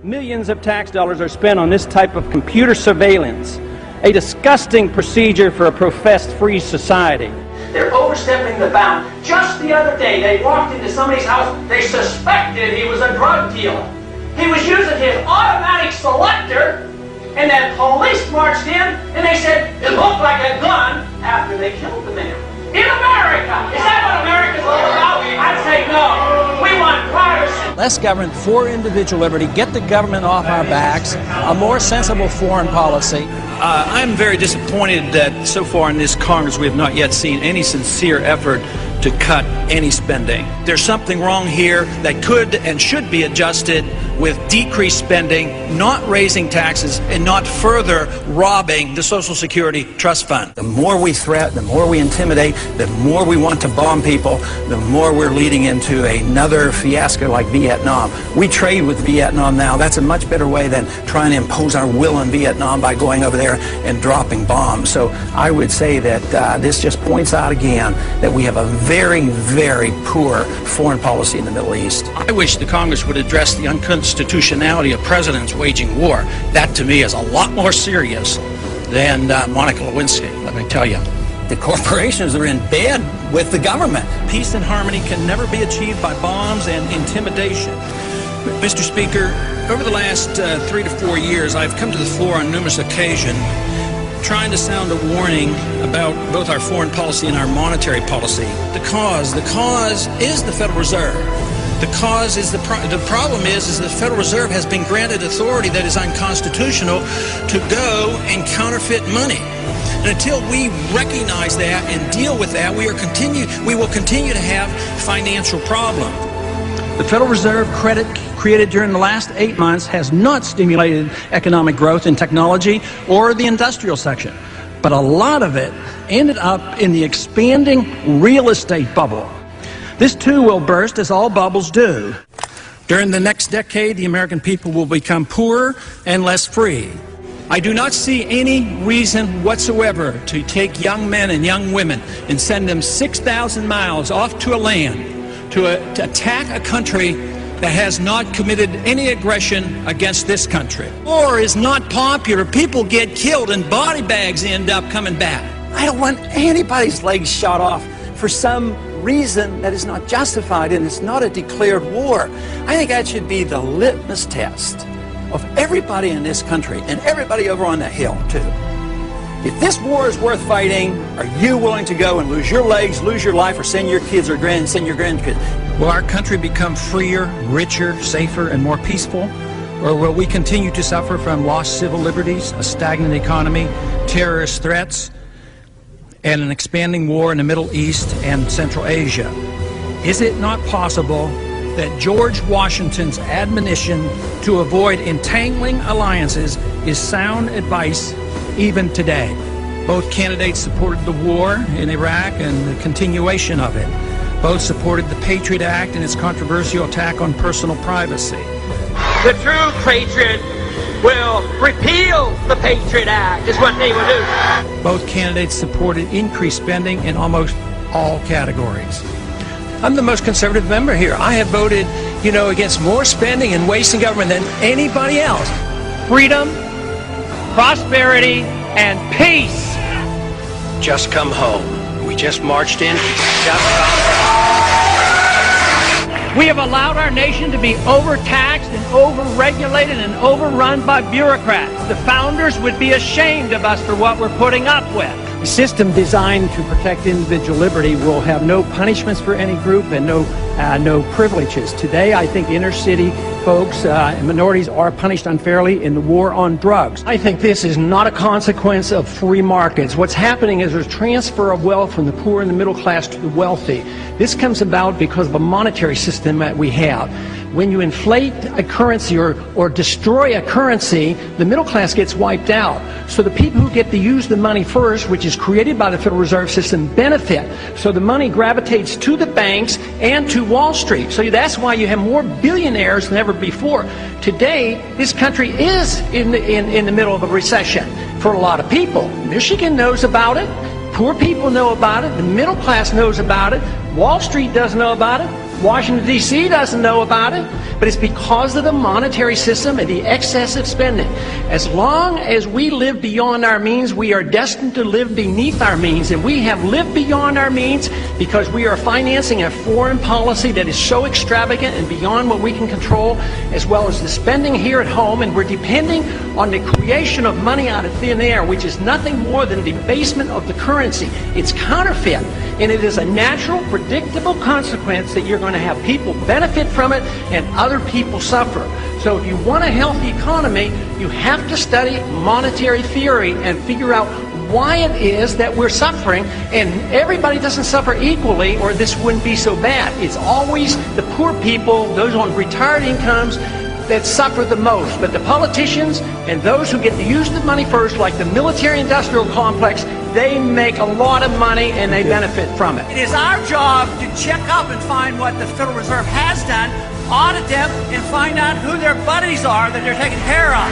Millions of tax dollars are spent on this type of computer surveillance, a disgusting procedure for a professed free society. They're overstepping the bound. Just the other day, they walked into somebody's house. They suspected he was a drug dealer. He was using his automatic selector, and then police marched in, and they said it looked like a gun after they killed the man. In America! Is that what America's all about? I'd say no. We want privacy. Less government for individual liberty, get the government off our backs, a more sensible foreign policy. I'm very disappointed that so far in this Congress we have not yet seen any sincere effort to cut any spending. There's something wrong here that could and should be adjusted with decreased spending, not raising taxes, and not further robbing the Social Security Trust Fund. The more we threat, the more we intimidate, the more we want to bomb people, the more we're leading into another fiasco like Vietnam. We trade with Vietnam now. That's a much better way than trying to impose our will on Vietnam by going over there and dropping bombs. So I would say that this just points out again that we have a very, very poor foreign policy in the Middle East. I wish the Congress would address the unconstitutionality of presidents waging war. That, to me, is a lot more serious than Monica Lewinsky, let me tell you. The corporations are in bed with the government. Peace and harmony can never be achieved by bombs and intimidation. Mr. Speaker, over the last 3 to 4 years, I've come to the floor on numerous occasions trying to sound a warning about both our foreign policy and our monetary policy. The cause is the Federal Reserve. The cause is the problem is the Federal Reserve has been granted authority that is unconstitutional to go and counterfeit money. And until we recognize that and deal with that, we will continue to have financial problems. The Federal Reserve credit created during the last 8 months has not stimulated economic growth in technology or the industrial section, but a lot of it ended up in the expanding real estate bubble. This too will burst, as all bubbles do. During the next decade, the American people will become poorer and less free. I do not see any reason whatsoever to take young men and young women and send them 6,000 miles off to a land to attack a country that has not committed any aggression against this country. War is not popular. People get killed and body bags end up coming back. I don't want anybody's legs shot off for some reason that is not justified, and it's not a declared war. I think that should be the litmus test of everybody in this country and everybody over on the Hill too. If this war is worth fighting, are you willing to go and lose your legs, lose your life, or send your kids or send your grandkids? Will our country become freer, richer, safer, and more peaceful? Or will we continue to suffer from lost civil liberties, a stagnant economy, terrorist threats, and an expanding war in the Middle East and Central Asia? Is it not possible that George Washington's admonition to avoid entangling alliances is sound advice even today? Both candidates supported the war in Iraq and the continuation of it. Both supported the Patriot Act and its controversial attack on personal privacy. The true patriot will repeal the Patriot Act, is what they will do. Both candidates supported increased spending in almost all categories. I'm the most conservative member here. I have voted, against more spending and wasting government than anybody else. Freedom, prosperity, and peace. Just come home. We just marched in. We have allowed our nation to be overtaxed and overregulated and overrun by bureaucrats. The founders would be ashamed of us for what we're putting up with. A system designed to protect individual liberty will have no punishments for any group and no privileges. Today, I think inner city folks and minorities are punished unfairly in the war on drugs. I think this is not a consequence of free markets. What's happening is there's transfer of wealth from the poor and the middle class to the wealthy. This comes about because of a monetary system that we have. When you inflate a currency or destroy a currency, the middle class gets wiped out. So the people who get to use the money first, which is created by the Federal Reserve System, benefit. So the money gravitates to the banks and to Wall Street. So that's why you have more billionaires than ever before. Today, this country is in the middle of a recession for a lot of people. Michigan knows about it. Poor people know about it. The middle class knows about it. Wall Street doesn't know about it. Washington, D.C. doesn't know about it, but it's because of the monetary system and the excessive spending. As long as we live beyond our means, we are destined to live beneath our means, and we have lived beyond our means because we are financing a foreign policy that is so extravagant and beyond what we can control, as well as the spending here at home, and we're depending on the creation of money out of thin air, which is nothing more than debasement of the currency. It's counterfeit, and it is a natural, predictable consequence that you're going to have people benefit from it and other people suffer. So if you want a healthy economy, you have to study monetary theory and figure out why it is that we're suffering, and everybody doesn't suffer equally or this wouldn't be so bad. It's always the poor people, those on retired incomes, that suffer the most. But the politicians and those who get to use the money first, like the military-industrial complex, they make a lot of money and they benefit from it. It is our job to check up and find what the Federal Reserve has done, audit them, and find out who their buddies are that they're taking care of.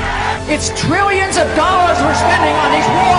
It's trillions of dollars we're spending on these wars.